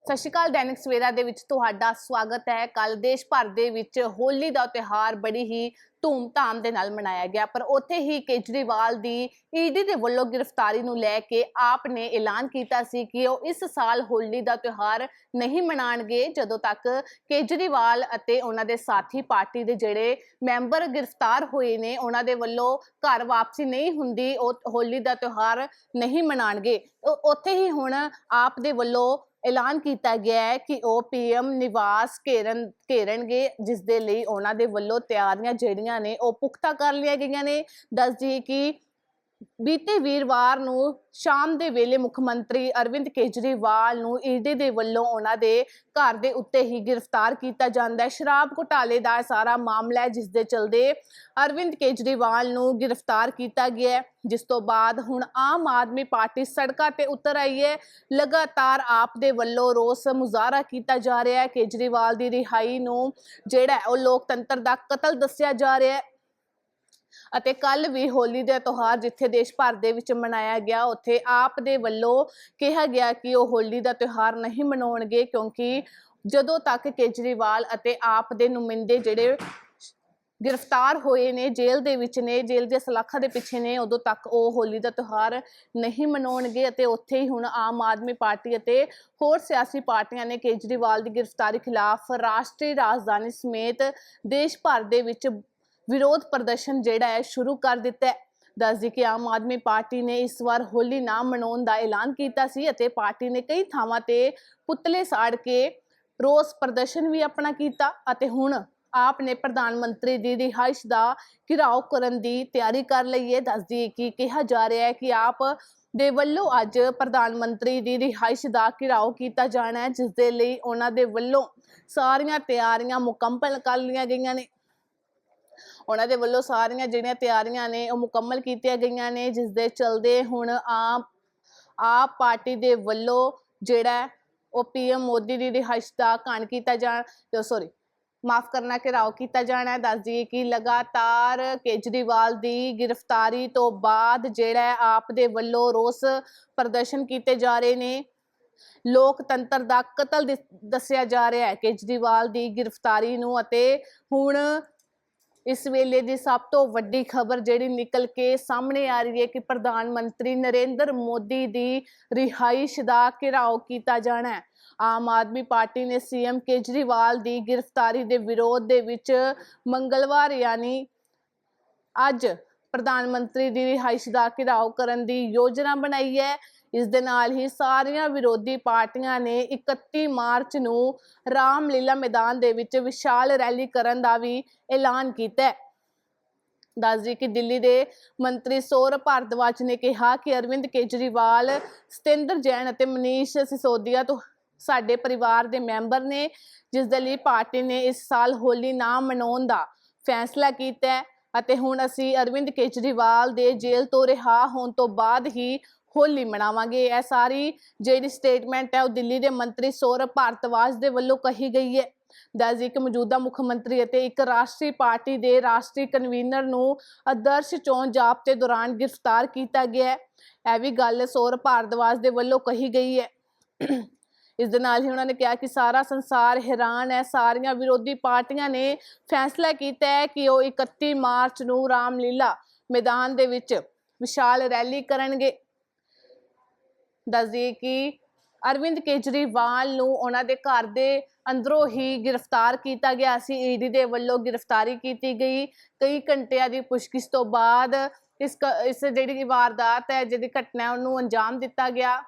ਸਤਿ ਸ਼੍ਰੀ ਅਕਾਲ। दैनिक सवेरा ਦੇ ਵਿੱਚ ਤੁਹਾਡਾ ਸਵਾਗਤ ਹੈ। ਕੱਲ ਦੇਸ਼ ਭਰ ਦੇ ਵਿੱਚ ਹੋਲੀ ਦਾ ਤਿਉਹਾਰ ਬੜੀ ਹੀ ਧੂਮ-ਧਾਮ ਦੇ ਨਾਲ ਮਨਾਇਆ ਗਿਆ, ਪਰ ਉੱਥੇ ਹੀ ਕੇਜਰੀਵਾਲ ਦੀ ਈਡੀ ਦੇ ਵੱਲੋਂ ਗ੍ਰਿਫਤਾਰੀ ਨੂੰ ਲੈ ਕੇ ਆਪ ਨੇ ਐਲਾਨ ਕੀਤਾ ਸੀ ਕਿ ਉਹ ਇਸ ਸਾਲ ਹੋਲੀ ਦਾ ਤਿਉਹਾਰ ਨਹੀਂ ਮਨਾਉਣਗੇ ਜਦੋਂ ਤੱਕ ਕੇਜਰੀਵਾਲ ਅਤੇ ਉਹਨਾਂ ਦੇ ਸਾਥੀ ਪਾਰਟੀ ਦੇ ਜਿਹੜੇ ਮੈਂਬਰ ਗ੍ਰਿਫਤਾਰ ਹੋਏ ਨੇ ਉਹਨਾਂ ਦੇ ਵੱਲੋਂ ਘਰ ਵਾਪਸੀ ਨਹੀਂ ਹੁੰਦੀ, ਉਹ ਹੋਲੀ ਦਾ ਤਿਉਹਾਰ ਨਹੀਂ ਮਨਾਉਣਗੇ। ਉੱਥੇ ਹੀ ਹੁਣ ਆਪ ਦੇ ਵੱਲੋਂ ਐਲਾਨ ਕੀਤਾ ਗਿਆ ਹੈ कि ਉਹ पीएम निवास घेरनगे, जिस दे लई उन्हां दे वल्लों तैयारियां जिहड़ियां ने ਉਹ पुख्ता कर लिया गईयां ने। दस दी कि बीते वीरवार ਨੂੰ शाम ਦੇ ਵੇਲੇ ਮੁੱਖ ਮੰਤਰੀ ਅਰਵਿੰਦ ਕੇਜਰੀਵਾਲ ਨੂੰ ਈਡੀ ਦੇ ਵੱਲੋਂ ਉਹਨਾਂ ਦੇ ਘਰ ਦੇ ਉੱਤੇ ਹੀ ਗ੍ਰਿਫਤਾਰ ਕੀਤਾ ਜਾਂਦਾ ਹੈ। ਸ਼ਰਾਬ ਘੁਟਾਲੇ ਦਾ ਸਾਰਾ ਮਾਮਲਾ ਹੈ, ਜਿਸ ਦੇ ਚਲਦੇ ਅਰਵਿੰਦ ਕੇਜਰੀਵਾਲ ਨੂੰ ਗ੍ਰਿਫਤਾਰ ਕੀਤਾ ਗਿਆ ਹੈ, ਜਿਸ ਤੋਂ ਬਾਅਦ ਹੁਣ ਆਮ ਆਦਮੀ ਪਾਰਟੀ ਸੜਕਾਂ ਤੇ ਉਤਰ ਆਈ ਹੈ। ਲਗਾਤਾਰ ਆਪ ਦੇ ਵੱਲੋਂ ਰੋਸ ਮੁਜ਼ਾਹਰਾ ਕੀਤਾ ਜਾ ਰਿਹਾ ਹੈ। ਕੇਜਰੀਵਾਲ ਦੀ ਰਿਹਾਈ ਨੂੰ ਜਿਹੜਾ ਉਹ ਲੋਕਤੰਤਰ ਦਾ ਕਤਲ ਦੱਸਿਆ ਜਾ ਰਿਹਾ ਹੈ। ਅਤੇ ਕੱਲ ਵੀ ਹੋਲੀ ਦਾ ਤਿਉਹਾਰ ਜਿੱਥੇ ਦੇਸ਼ ਭਰ ਦੇ ਵਿੱਚ ਮਨਾਇਆ ਗਿਆ, ਉੱਥੇ ਆਪ ਦੇ ਵੱਲੋਂ ਕਿਹਾ ਗਿਆ ਕਿ ਉਹ ਹੋਲੀ ਦਾ ਤਿਉਹਾਰ ਨਹੀਂ ਮਨਾਉਣਗੇ, ਕਿਉਂਕਿ ਜਦੋਂ ਤੱਕ ਕੇਜਰੀਵਾਲ ਅਤੇ ਆਪ ਦੇ ਨੁਮਾਇੰਦੇ ਜਿਹੜੇ ਗ੍ਰਿਫਤਾਰ ਹੋਏ ਨੇ, ਜੇਲ੍ਹ ਦੇ ਵਿੱਚ ਨੇ, ਜੇਲ੍ਹ ਦੇ ਸਲਾਖਾਂ ਦੇ ਪਿੱਛੇ ਨੇ, ਉਦੋਂ ਤੱਕ ਉਹ ਹੋਲੀ ਦਾ ਤਿਉਹਾਰ ਨਹੀਂ ਮਨਾਉਣਗੇ। ਅਤੇ ਉੱਥੇ ਹੀ ਹੁਣ ਆਮ ਆਦਮੀ ਪਾਰਟੀ ਅਤੇ ਹੋਰ ਸਿਆਸੀ ਪਾਰਟੀਆਂ ਨੇ ਕੇਜਰੀਵਾਲ ਦੀ ਗ੍ਰਿਫਤਾਰੀ ਖਿਲਾਫ ਰਾਸ਼ਟਰੀ ਰਾਜਧਾਨੀ ਸਮੇਤ ਦੇਸ਼ ਭਰ ਦੇ ਵਿੱਚ विरोध प्रदर्शन ਜਿਹੜਾ ਹੈ ਸ਼ੁਰੂ ਕਰ ਦਿੱਤਾ ਹੈ। ਦੱਸਦੀ ਕਿ ਆਮ ਆਦਮੀ ਪਾਰਟੀ ਨੇ ਇਸ ਵਾਰ ਹੋਲੀ ਨਾ ਮਨਾਉਣ ਦਾ ਐਲਾਨ ਕੀਤਾ ਸੀ ਅਤੇ ਪਾਰਟੀ ਨੇ ਕਈ ਥਾਵਾਂ ਤੇ ਪੁਤਲੇ ਸਾੜ ਕੇ ਰੋਸ ਪ੍ਰਦਰਸ਼ਨ ਵੀ ਆਪਣਾ ਕੀਤਾ ਅਤੇ ਹੁਣ ਆਪ ਨੇ ਪ੍ਰਧਾਨ ਮੰਤਰੀ ਦੀ ਰਿਹਾਇਸ਼ ਦਾ ਘਿਰਾਓ ਕਰਨ ਦੀ ਤਿਆਰੀ ਕਰ ਲਈ ਹੈ। ਦੱਸਦੀ ਕਿ ਕਿਹਾ ਜਾ ਰਿਹਾ ਹੈ ਕਿ ਆਪ ਦੇ ਵੱਲੋਂ ਅੱਜ ਪ੍ਰਧਾਨ ਮੰਤਰੀ ਦੀ ਰਿਹਾਇਸ਼ ਦਾ ਘਿਰਾਓ ਕੀਤਾ ਜਾਣਾ ਹੈ, ਜਿਸ ਦੇ ਲਈ ਉਹਨਾਂ ਦੇ ਵੱਲੋਂ ਸਾਰੀਆਂ ਤਿਆਰੀਆਂ ਮੁਕੰਮਲ ਕਰ ਲਈਆਂ ਗਈਆਂ ਨੇ। ਉਹਨਾਂ ਦੇ ਵੱਲੋਂ ਸਾਰੀਆਂ ਜਿਹੜੀਆਂ ਤਿਆਰੀਆਂ ਨੇ ਉਹ ਮੁਕੰਮਲ ਕੀਤੀਆਂ ਗਈਆਂ ਨੇ, ਜਿਸ ਦੇ ਚਲਦੇ ਹੁਣ ਆਪ ਪਾਰਟੀ ਦੇ ਵੱਲੋਂ ਜਿਹੜਾ ਉਹ ਪੀਐਮ ਮੋਦੀ ਦੀ ਰਿਹਾਇਸ਼ ਦਾ ਘਣ ਕੀਤਾ ਮਾਫ ਕਰਨਾ ਘਿਰਾਓ ਕੀਤਾ ਜਾਣਾ ਹੈ। ਦੱਸ ਦਈਏ ਕਿ ਲਗਾਤਾਰ ਕੇਜਰੀਵਾਲ ਦੀ ਗ੍ਰਿਫਤਾਰੀ ਤੋਂ ਬਾਅਦ ਜਿਹੜਾ ਆਪ ਦੇ ਵੱਲੋਂ ਰੋਸ ਪ੍ਰਦਰਸ਼ਨ ਕੀਤੇ ਜਾ ਰਹੇ ਨੇ। ਲੋਕਤੰਤਰ ਦਾ ਕਤਲ ਦੱਸਿਆ ਜਾ ਰਿਹਾ ਹੈ ਕੇਜਰੀਵਾਲ ਦੀ ਗ੍ਰਿਫਤਾਰੀ ਨੂੰ। ਅਤੇ ਹੁਣ ਇਸ ਵੇਲੇ ਦੀ ਸਭ ਤੋਂ ਵੱਡੀ ਖਬਰ ਜਿਹੜੀ ਨਿਕਲ ਕੇ ਸਾਹਮਣੇ ਆ ਰਹੀ ਹੈ ਕਿ ਪ੍ਰਧਾਨ ਮੰਤਰੀ ਨਰਿੰਦਰ ਮੋਦੀ ਦੀ ਰਿਹਾਇਸ਼ ਦਾ ਘਿਰਾਓ ਕੀਤਾ ਜਾਣਾ ਹੈ। ਆਮ ਆਦਮੀ ਪਾਰਟੀ ਨੇ ਸੀਐਮ ਕੇਜਰੀਵਾਲ ਦੀ ਗ੍ਰਿਫਤਾਰੀ ਦੇ ਵਿਰੋਧ ਦੇ ਵਿੱਚ ਮੰਗਲਵਾਰ ਯਾਨੀ ਅੱਜ ਪ੍ਰਧਾਨ ਮੰਤਰੀ ਦੀ ਰਿਹਾਇਸ਼ ਦਾ ਘਿਰਾਓ ਕਰਨ ਦੀ ਯੋਜਨਾ ਬਣਾਈ ਹੈ। ਇਸ ਦੇ ਨਾਲ ਹੀ ਸਾਰੀਆਂ ਵਿਰੋਧੀ ਪਾਰਟੀਆਂ ਨੇ 31 ਮਾਰਚ ਨੂੰ ਰਾਮਲੀਲਾ ਮੈਦਾਨ ਦੇ ਵਿੱਚ ਵਿਸ਼ਾਲ ਰੈਲੀ ਕਰਨ ਦਾ ਵੀ ਐਲਾਨ ਕੀਤਾ ਹੈ। ਦੱਸ ਦਈਏ ਕਿ ਦਿੱਲੀ ਦੇ ਮੰਤਰੀ ਸੌਰਭ ਭਾਰਦਵਾਜ ਨੇ ਕਿਹਾ ਕਿ ਅਰਵਿੰਦ ਕੇਜਰੀਵਾਲ, ਸਤਿੰਦਰ ਜੈਨ ਅਤੇ ਮਨੀਸ਼ ਸਿਸੋਦੀਆ ਤੋਂ ਸਾਡੇ ਪਰਿਵਾਰ ਦੇ ਮੈਂਬਰ ਨੇ, ਜਿਸ ਦੇ ਲਈ ਪਾਰਟੀ ਨੇ ਇਸ ਸਾਲ ਹੋਲੀ ਨਾ ਮਨਾਉਣ ਦਾ ਫੈਸਲਾ ਕੀਤਾ ਹੈ। ਅਤੇ ਹੁਣ ਅਸੀਂ ਅਰਵਿੰਦ ਕੇਜਰੀਵਾਲ ਦੇ ਜੇਲ੍ਹ ਤੋਂ ਰਿਹਾ ਹੋਣ ਤੋਂ ਬਾਅਦ ਹੀ ਹੋਲੀ ਮਨਾਵਾਂਗੇ। ਇਹ ਸਾਰੀ ਜਿਹੜੀ ਸਟੇਟਮੈਂਟ ਹੈ ਉਹ ਦਿੱਲੀ ਦੇ ਮੰਤਰੀ ਸੌਰਭ ਭਾਰਦਵਾਜ ਦੇ ਵੱਲੋਂ ਕਹੀ ਗਈ ਹੈ। ਦੱਸਦੀ ਕਿ ਮੌਜੂਦਾ ਮੁੱਖ ਮੰਤਰੀ ਅਤੇ ਇੱਕ ਰਾਸ਼ਟਰੀ ਪਾਰਟੀ ਦੇ ਰਾਸ਼ਟਰੀ ਕਨਵੀਨਰ ਨੂੰ ਆਦਰਸ਼ ਚੋਣ ਜ਼ਾਬਤੇ ਦੌਰਾਨ ਗ੍ਰਿਫਤਾਰ ਕੀਤਾ ਗਿਆ ਹੈ। ਇਹ ਵੀ ਗੱਲ ਸੌਰਭ ਭਾਰਦਵਾਜ ਦੇ ਵੱਲੋਂ ਕਹੀ ਗਈ ਹੈ। ਇਸ ਦੇ ਨਾਲ ਹੀ ਉਹਨਾਂ ਨੇ ਕਿਹਾ ਕਿ ਸਾਰਾ ਸੰਸਾਰ ਹੈਰਾਨ ਹੈ। ਸਾਰੀਆਂ ਵਿਰੋਧੀ ਪਾਰਟੀਆਂ ਨੇ ਫੈਸਲਾ ਕੀਤਾ ਹੈ ਕਿ ਉਹ 31 ਮਾਰਚ ਨੂੰ ਰਾਮਲੀਲਾ ਮੈਦਾਨ ਦੇ ਵਿੱਚ ਵਿਸ਼ਾਲ ਰੈਲੀ ਕਰਨਗੇ। ਦੱਸ ਦਈਏ ਕਿ ਅਰਵਿੰਦ ਕੇਜਰੀਵਾਲ ਨੂੰ ਉਹਨਾਂ ਦੇ ਘਰ ਦੇ ਅੰਦਰੋਂ ਹੀ ਗ੍ਰਿਫਤਾਰ ਕੀਤਾ ਗਿਆ ਸੀ। ਈਡੀ ਦੇ ਵੱਲੋਂ ਗ੍ਰਿਫਤਾਰੀ ਕੀਤੀ ਗਈ। ਕਈ ਘੰਟਿਆਂ ਦੀ ਪੁੱਛਗਿੱਛ ਤੋਂ ਬਾਅਦ ਇਸ ਜਿਹੜੀ ਵਾਰਦਾਤ ਹੈ, ਜਿਹੜੀ ਘਟਨਾ ਉਹਨੂੰ ਅੰਜਾਮ ਦਿੱਤਾ ਗਿਆ।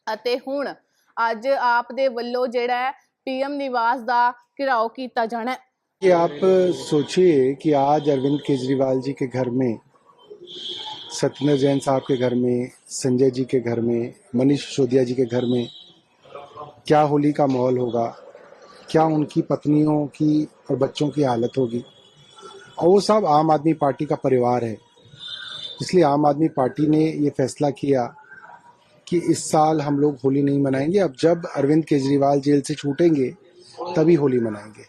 ਅਤੇ ਹੁਣ ਅੱਜ ਆਪ ਦੇ ਵੱਲੋਂ ਜਿਹੜਾ पीएम निवास का घिराव किया जाना है। कि आप सोचिए कि आज अरविंद केजरीवाल जी के घर में, सत्येंद्र जैन साहब के घर में, संजय जी के घर में, मनीष सिसोदिया जी के घर में क्या होली का माहौल होगा, क्या उनकी पत्नियों की और बच्चों की हालत होगी। और वो सब आम आदमी पार्टी का परिवार है, इसलिए आम आदमी पार्टी ने ये फैसला किया कि इस साल हम लोग होली नहीं मनाएंगे। अब जब अरविंद केजरीवाल जेल से छूटेंगे तभी होली मनाएंगे।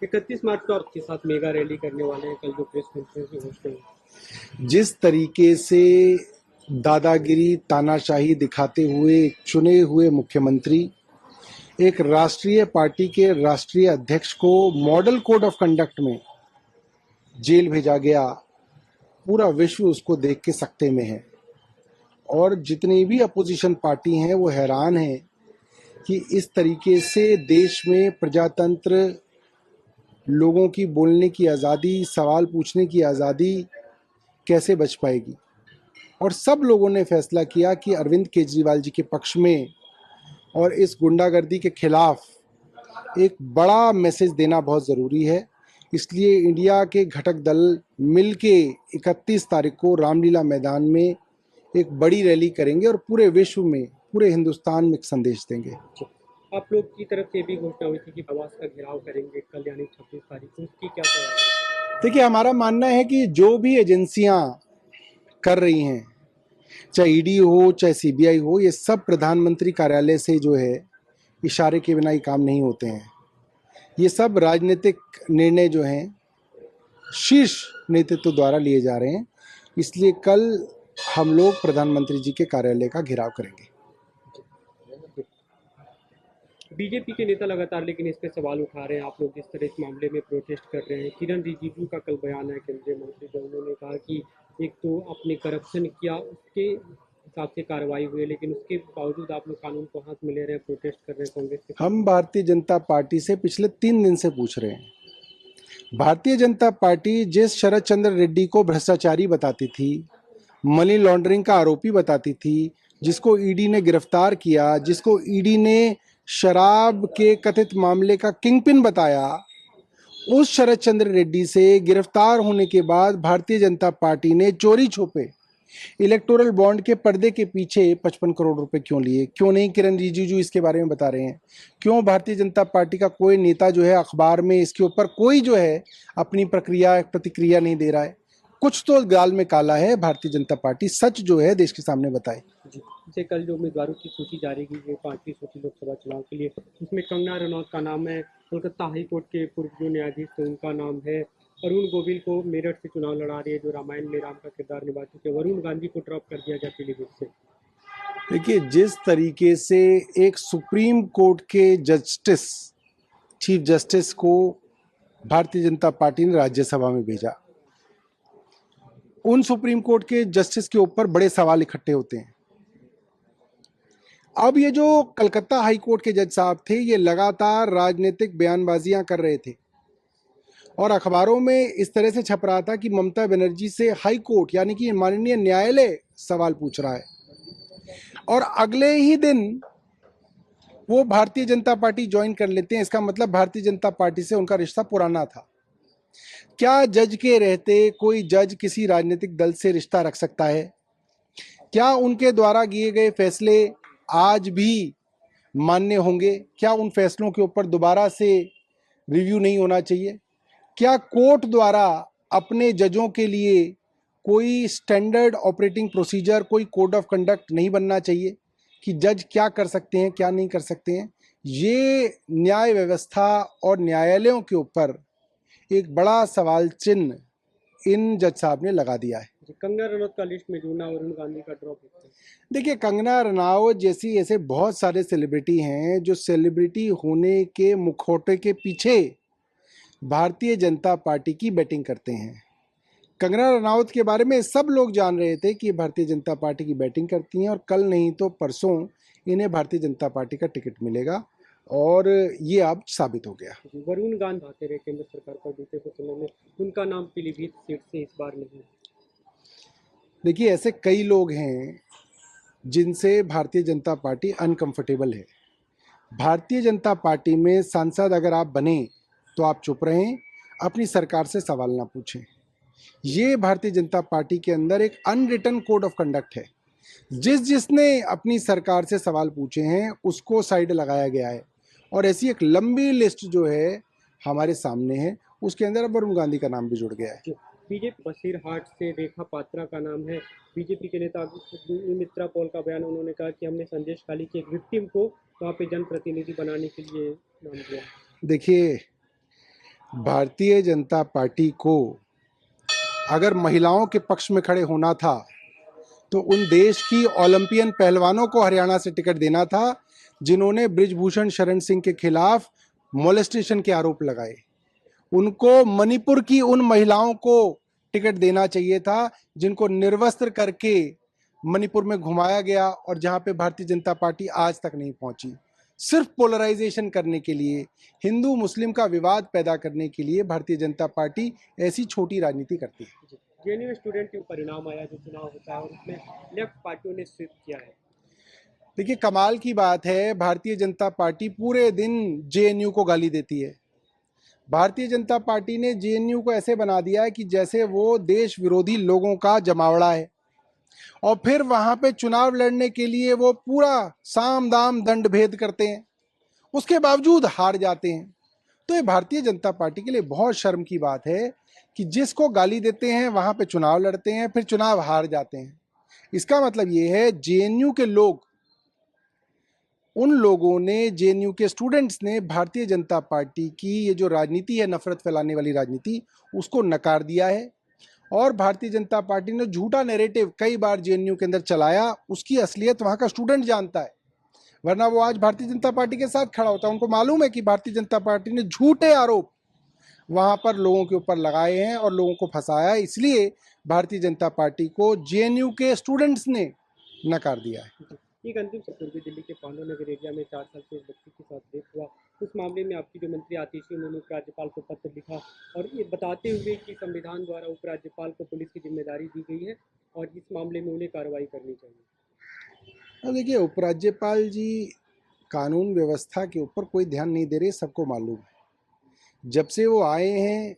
31 मार्च को आपके साथ मेगा रैली करने वाले हैं, कल जो प्रेस कॉन्फ्रेंस होस्ट जिस तरीके से दादागिरी तानाशाही दिखाते हुए चुने हुए मुख्यमंत्री एक राष्ट्रीय पार्टी के राष्ट्रीय अध्यक्ष को मॉडल कोड ऑफ कंडक्ट में जेल भेजा गया। पूरा विश्व उसको देख के सकते में है और जितनी भी अपोजिशन पार्टी हैं वो हैरान हैं कि इस तरीके से देश में प्रजातंत्र, लोगों की बोलने की आज़ादी, सवाल पूछने की आज़ादी कैसे बच पाएगी। और सब लोगों ने फैसला किया कि अरविंद केजरीवाल जी के पक्ष में और इस गुंडागर्दी के खिलाफ एक बड़ा मैसेज देना बहुत ज़रूरी है। इसलिए इंडिया के घटक दल मिलके 31 तारीख को रामलीला मैदान में एक बड़ी रैली करेंगे और पूरे विश्व में, पूरे हिंदुस्तान में एक संदेश देंगे। आप लोग की तरफ से भी घोषणा हुई थी कि आवास का घेराव करेंगे कल यानी 26 तारीख को, उसकी क्या तैयारी है? देखिए, हमारा मानना है कि जो भी एजेंसियां कर रही हैं, चाहे ईडी हो चाहे सीबीआई हो, ये सब प्रधानमंत्री कार्यालय से जो है इशारे के बिना ये काम नहीं होते हैं। ये सब राजनीतिक निर्णय जो हैं शीर्ष नेतृत्व द्वारा लिए जा रहे हैं। इसलिए कल हम लोग प्रधानमंत्री जी के कार्यालय का घेराव करेंगे। बीजेपी के नेता लगातार लेकिन इस पे सवाल उठा रहे हैं, आप लोग जिस तरह इस मामले में प्रोटेस्ट कर रहे हैं। किरण रिजिजू का कल बयान है, केंद्रीय मंत्री, जो उन्होंने कहा कि एक तो आपने करप्शन किया, उसके हिसाब से कार्रवाई हुई, लेकिन उसके बावजूद आप लोग कानून को हाथ में ले रहे हैं, प्रोटेस्ट कर रहे हैं कांग्रेस के। हम भारतीय जनता पार्टी से पिछले 3 दिन से पूछ रहे हैं। भारतीय जनता पार्टी जिस शरद चंद्र रेड्डी को भ्रष्टाचारी बताती थी, मनी लॉन्ड्रिंग का आरोपी बताती थी, जिसको ईडी ने गिरफ्तार किया, जिसको ईडी ने शराब के कथित मामले का किंगपिन बताया, उस शरद चंद्र रेड्डी से गिरफ्तार होने के बाद भारतीय जनता पार्टी ने चोरी छुपे इलेक्टोरल बॉन्ड के पर्दे के पीछे 55 करोड़ रुपए क्यों लिए? क्यों नहीं किरण रिजिजू इसके बारे में बता रहे हैं? क्यों भारतीय जनता पार्टी का कोई नेता जो है अखबार में इसके ऊपर कोई जो है अपनी प्रतिक्रिया नहीं दे रहा है? कुछ तो गाल में काला है। भारतीय जनता पार्टी सच जो है देश के सामने बताए। जी, जैसे कल जो उम्मीदवारों की सूची जारी की गई 5वीं सूची लोकसभा चुनाव के लिए, उसमें कंगना रनौत का नाम है, कोलकाता हाई कोर्ट के पूर्व जो न्यायाधीश थे उनका नाम है, अरुण गोविल को मेरठ से चुनाव लड़ा रही है जो रामायण में राम का किरदार निभा चुके, वरुण गांधी को ड्रॉप कर दिया गया पीलीभीत से। देखिए, जिस तरीके से एक सुप्रीम कोर्ट के चीफ जस्टिस को भारतीय जनता पार्टी ने राज्यसभा में भेजा, उन सुप्रीम कोर्ट के जस्टिस के ऊपर बड़े सवाल इकट्ठे होते हैं। अब ये जो कलकत्ता हाई कोर्ट के जज साहब थे, ये लगातार राजनीतिक बयानबाजियां कर रहे थे और अखबारों में इस तरह से छप रहा था कि ममता बनर्जी से हाई कोर्ट यानी कि माननीय न्यायालय सवाल पूछ रहा है, और अगले ही दिन वो भारतीय जनता पार्टी ज्वाइन कर लेते हैं। इसका मतलब भारतीय जनता पार्टी से उनका रिश्ता पुराना था। क्या जज के रहते कोई जज किसी राजनीतिक दल से रिश्ता रख सकता है? क्या उनके द्वारा किए गए फैसले आज भी मान्य होंगे? क्या उन फैसलों के ऊपर दोबारा से रिव्यू नहीं होना चाहिए? क्या कोर्ट द्वारा अपने जजों के लिए कोई स्टैंडर्ड ऑपरेटिंग प्रोसीजर, कोई कोड ऑफ कंडक्ट नहीं बनना चाहिए कि जज क्या कर सकते हैं, क्या नहीं कर सकते हैं? ये न्याय व्यवस्था और न्यायालयों के ऊपर एक बड़ा सवाल चिन्ह इन जज साहब ने लगा दिया है। कंगना रनौत का लिस्ट में जुड़ना, वरुण गांधी का ड्रॉप। देखिए, कंगना रनौत जैसी ऐसे बहुत सारे सेलिब्रिटी हैं जो सेलिब्रिटी होने के मुखौटे के पीछे भारतीय जनता पार्टी की बैटिंग करते हैं। कंगना रनौत के बारे में सब लोग जान रहे थे कि भारतीय जनता पार्टी की बैटिंग करती हैं और कल नहीं तो परसों इन्हें भारतीय जनता पार्टी का टिकट मिलेगा और ये अब साबित हो गया। वरुण गांधी आते रहे केंद्र सरकार पर बीते कुछ समय में, उनका नाम पीलीभीत सीट से इस बार नहीं। देखिए, ऐसे कई लोग हैं जिनसे भारतीय जनता पार्टी अनकंफर्टेबल है। भारतीय जनता पार्टी में सांसद अगर आप बने तो आप चुप रहें, अपनी सरकार से सवाल ना पूछें। ये भारतीय जनता पार्टी के अंदर एक अनरिटन कोड ऑफ कंडक्ट है। जिसने अपनी सरकार से सवाल पूछे हैं उसको साइड लगाया गया है और ऐसी एक लंबी लिस्ट जो है हमारे सामने है, उसके अंदर अब वरुण गांधी का नाम भी जुड़ गया है। बीजेपी बसीरहाट से रेखा पात्रा का नाम है। बीजेपी के नेता मित्रा पॉल का बयान, उन्होंने कहा कि हमने संदेश खाली की एक विक्टिम को वहाँ पे जनप्रतिनिधि बनाने के लिए नाम दिया। देखिए, भारतीय जनता पार्टी को अगर महिलाओं के पक्ष में खड़े होना था तो उन देश की ओलंपियन पहलवानों को हरियाणा से टिकट देना था जिन्होंने बृजभूषण शरण सिंह के खिलाफ मोलेस्टेशन के आरोप लगाए। उनको मणिपुर की उन महिलाओं को टिकट देना चाहिए था जिनको निर्वस्त्र करके मणिपुर में घुमाया गया और जहां पे भारतीय जनता पार्टी आज तक नहीं पहुंची। सिर्फ पोलराइजेशन करने के लिए, हिंदू मुस्लिम का विवाद पैदा करने के लिए भारतीय जनता पार्टी ऐसी छोटी राजनीति करती है। जेएनयू स्टूडेंट के परिणाम आया जो चुनाव होता है और उसमें लेफ्ट पार्टियों ने स्वीप किया है। देखिए, कमाल की बात है, भारतीय जनता पार्टी पूरे दिन जेएनयू को गाली देती है। भारतीय जनता पार्टी ने जेएनयू को ऐसे बना दिया है कि जैसे वो देश विरोधी लोगों का जमावड़ा है, और फिर वहां पे चुनाव लड़ने के लिए वो पूरा साम दाम दंड भेद करते हैं, उसके बावजूद हार जाते हैं। तो ये भारतीय जनता पार्टी के लिए बहुत शर्म की बात है कि जिसको गाली देते हैं वहां पे चुनाव लड़ते हैं, फिर चुनाव हार जाते हैं। इसका मतलब ये है जेएनयू के लोग, उन लोगों ने, जेएनयू के स्टूडेंट्स ने भारतीय जनता पार्टी की ये जो राजनीति है, नफरत फैलाने वाली राजनीति, उसको नकार दिया है। और भारतीय जनता पार्टी ने झूठा नैरेटिव कई बार जेएनयू के अंदर चलाया, उसकी असलियत वहाँ का स्टूडेंट जानता है, वरना वो आज भारतीय जनता पार्टी के साथ खड़ा होता है। उनको मालूम है कि भारतीय जनता पार्टी ने झूठे आरोप वहाँ पर लोगों के ऊपर लगाए हैं और लोगों को फंसाया है, इसलिए भारतीय जनता पार्टी को जेएनयू के स्टूडेंट्स ने नकार दिया है। एक अंतिम से पूर्वी दिल्ली के पांडव नगर एरिया में 4 साल से एक बच्ची के साथ रेप हुआ। उस मामले में आपकी जो मंत्री आतिशी, उन्होंने उपराज्यपाल को पत्र लिखा और ये बताते हुए कि संविधान द्वारा उपराज्यपाल को पुलिस की जिम्मेदारी दी गई है और इस मामले में उन्हें कार्रवाई करनी चाहिए। देखिए, उपराज्यपाल जी कानून व्यवस्था के ऊपर कोई ध्यान नहीं दे रहे, सबको मालूम है। जब से वो आए हैं,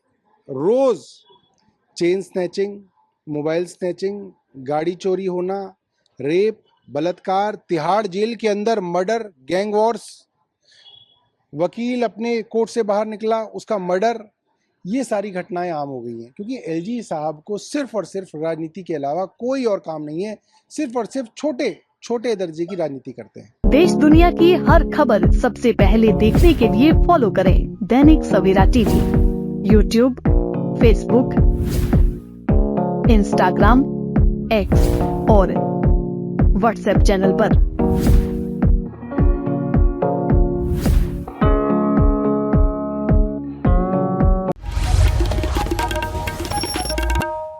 रोज चेन स्नैचिंग, मोबाइल स्नैचिंग, गाड़ी चोरी होना, रेप, बलात्कार, तिहाड़ जेल के अंदर मर्डर, गैंग वॉर्स, वकील अपने कोर्ट से बाहर निकला, उसका मर्डर, ये सारी घटनाएं आम हो गई हैं। क्योंकि एलजी साहब को सिर्फ और सिर्फ राजनीति के अलावा कोई और काम नहीं है, सिर्फ और सिर्फ छोटे छोटे दर्जे की राजनीति करते हैं। देश दुनिया की हर खबर सबसे पहले देखने के लिए फॉलो करें Dainik Savera TV, YouTube, Facebook, Instagram, X और व्हाट्सएप चैनल पर।